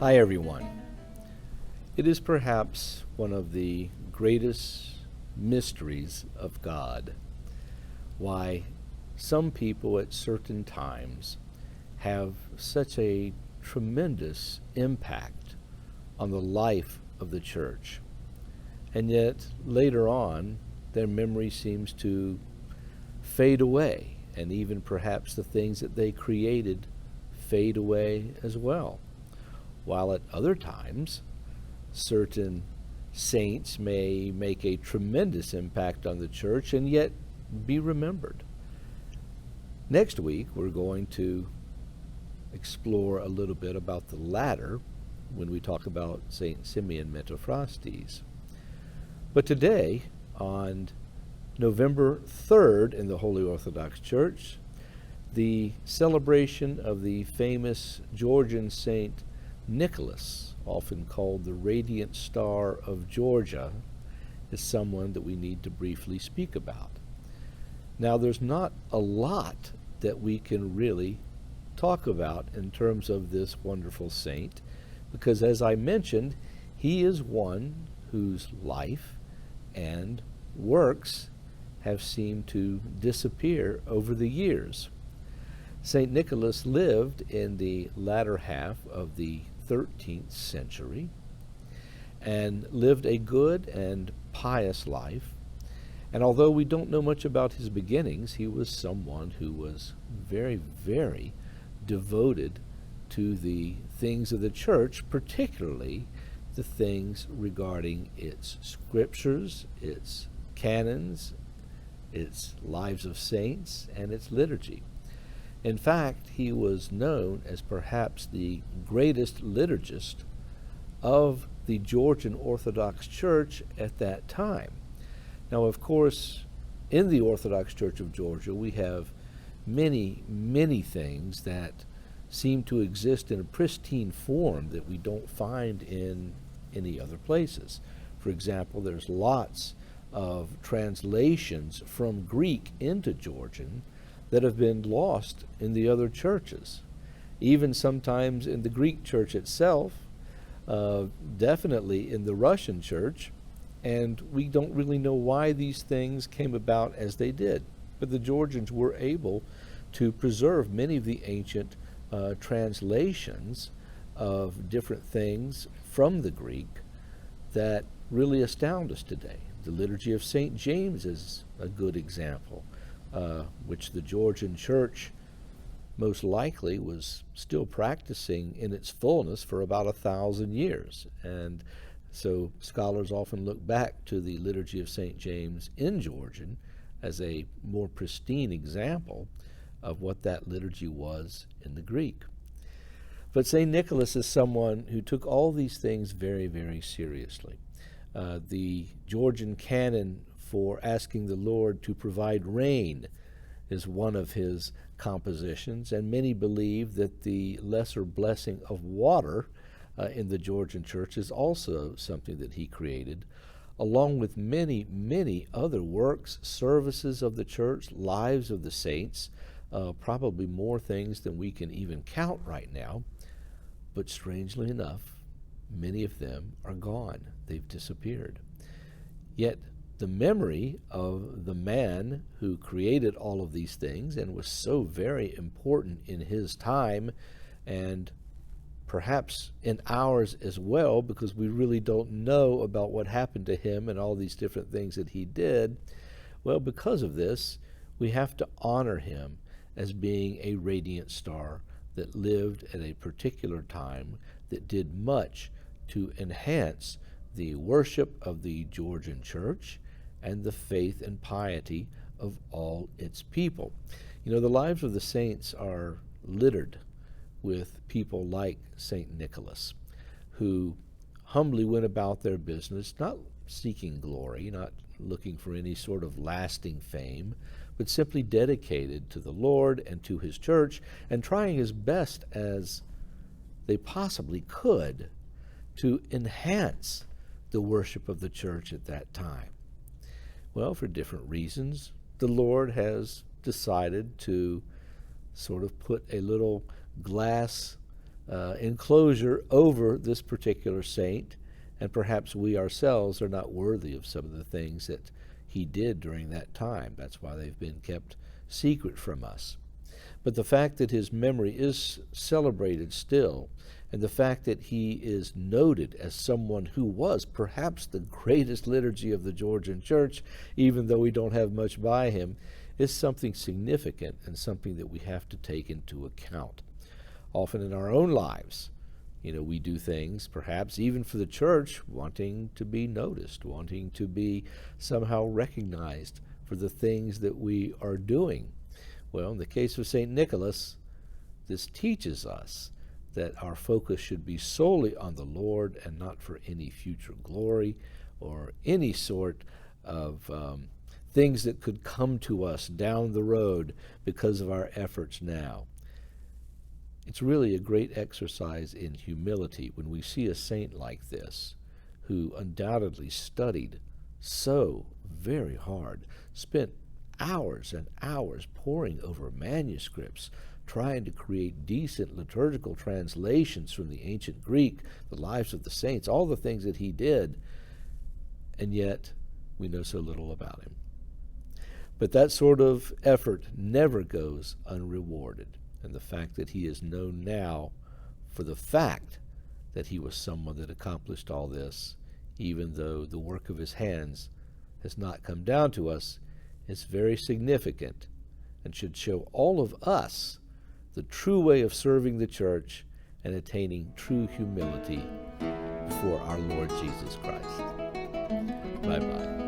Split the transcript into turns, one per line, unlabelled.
Hi, everyone. It is perhaps one of the greatest mysteries of God why some people at certain times have such a tremendous impact on the life of the church, and yet later on their memory seems to fade away, and even perhaps the things that they created fade away as well. While at other times, certain saints may make a tremendous impact on the church and yet be remembered. Next week, we're going to explore a little bit about the latter when we talk about St. Simeon Metaphrastes. But today, on November 3rd in the Holy Orthodox Church, the celebration of the famous Georgian saint Nicolas, often called the Radiant Star of Georgia, is someone that we need to briefly speak about. Now, there's not a lot that we can really talk about in terms of this wonderful saint, because as I mentioned, he is one whose life and works have seemed to disappear over the years. St. Nicholas lived in the latter half of the 13th century and lived a good and pious life. And although we don't know much about his beginnings, he was someone who was very, very devoted to the things of the church, particularly the things regarding its scriptures, its canons, its lives of saints, and its liturgy. In fact, he was known as perhaps the greatest liturgist of the Georgian Orthodox Church at that time. Now, of course, in the Orthodox Church of Georgia, we have many, many things that seem to exist in a pristine form that we don't find in any other places. For example, there's lots of translations from Greek into Georgian that have been lost in the other churches. Even sometimes in the Greek church itself, definitely in the Russian church, and we don't really know why these things came about as they did. But the Georgians were able to preserve many of the ancient translations of different things from the Greek that really astound us today. The Liturgy of St. James is a good example, which the Georgian church most likely was still practicing in its fullness for about 1,000 years. And so scholars often look back to the Liturgy of St. James in Georgian as a more pristine example of what that liturgy was in the Greek. But St. Nicholas is someone who took all these things very, very seriously. The Georgian canon for asking the Lord to provide rain is one of his compositions, and many believe that the lesser blessing of water in the Georgian church is also something that he created, along with many, many other works, services of the church, lives of the saints, probably more things than we can even count right now. But strangely enough, many of them are gone. They've disappeared. Yet the memory of the man who created all of these things and was so very important in his time, and perhaps in ours as well, because we really don't know about what happened to him and all these different things that he did. Well, because of this, we have to honor him as being a radiant star that lived at a particular time, that did much to enhance the worship of the Georgian church and the faith and piety of all its people. You know, the lives of the saints are littered with people like St. Nicholas, who humbly went about their business, not seeking glory, not looking for any sort of lasting fame, but simply dedicated to the Lord and to his church, and trying as best as they possibly could to enhance the worship of the church at that time. Well, for different reasons, the Lord has decided to sort of put a little glass enclosure over this particular saint, and perhaps we ourselves are not worthy of some of the things that he did during that time. That's why they've been kept secret from us. But the fact that his memory is celebrated still, and the fact that he is noted as someone who was perhaps the greatest liturgy of the Georgian Church, even though we don't have much by him, is something significant and something that we have to take into account. Often in our own lives, we do things, perhaps even for the church, wanting to be noticed, wanting to be somehow recognized for the things that we are doing. Well, in the case of St. Nicholas, this teaches us that our focus should be solely on the Lord and not for any future glory or any sort of things that could come to us down the road because of our efforts now. It's really a great exercise in humility when we see a saint like this, who undoubtedly studied so very hard, spent hours and hours poring over manuscripts, trying to create decent liturgical translations from the ancient Greek, the lives of the saints, all the things that he did, and yet we know so little about him. But that sort of effort never goes unrewarded, and the fact that he is known now for the fact that he was someone that accomplished all this, even though the work of his hands has not come down to us, is very significant and should show all of us the true way of serving the church and attaining true humility before our Lord Jesus Christ. Bye-bye.